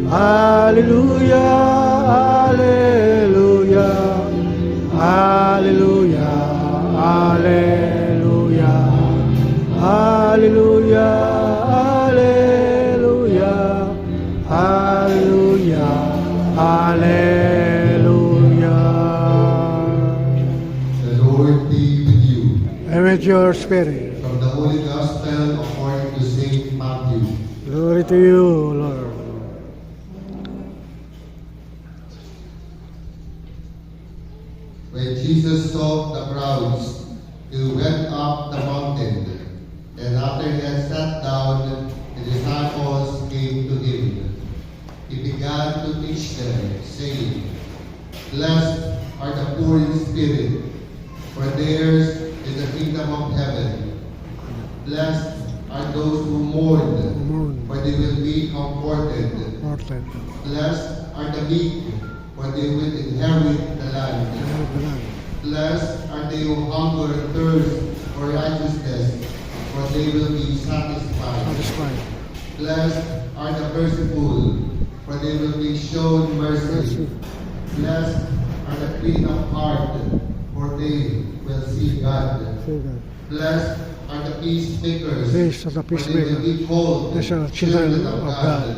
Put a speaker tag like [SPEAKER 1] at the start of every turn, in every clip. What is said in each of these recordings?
[SPEAKER 1] Hallelujah, hallelujah, hallelujah, hallelujah, hallelujah, hallelujah, hallelujah, hallelujah.
[SPEAKER 2] The Lord be with you.
[SPEAKER 1] And with your spirit.
[SPEAKER 2] From the Holy Gospel according to Saint Matthew.
[SPEAKER 1] Glory to you, Lord.
[SPEAKER 2] When Jesus saw the crowds, he went up the mountain, and after he had sat down, the disciples came to him. He began to teach them, saying, Blessed are the poor in spirit, for theirs is the kingdom of heaven. Blessed are those who mourn, for they will be comforted. Blessed are the meek, for they will inherit the land. Blessed are they who hunger and thirst for righteousness, for they will be satisfied. Blessed are the merciful, for they will be shown mercy. Blessed are the clean of heart, for they will see God. Blessed are the peacemakers, for they will be called children of God.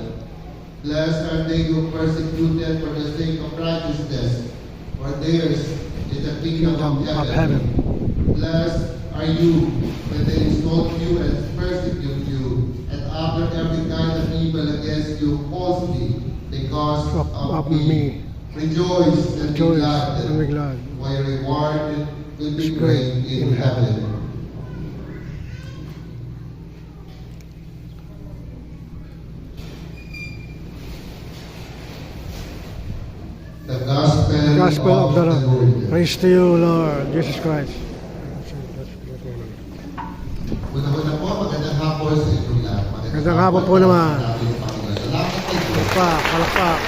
[SPEAKER 2] Blessed are they who are persecuted for the sake of righteousness, for theirs is the kingdom of heaven. Blessed are you when they insult you and persecute you, and utter every kind of evil against you falsely because of me. Rejoice and be glad, for your reward will be great in heaven. The Gospel of the Lord.
[SPEAKER 1] Praise to you, Lord Jesus Christ.
[SPEAKER 2] Una-una po, magandang hapon sa inyong lahat.
[SPEAKER 1] Magandang hapon po naman.
[SPEAKER 2] Salamat po.
[SPEAKER 1] Palakpak.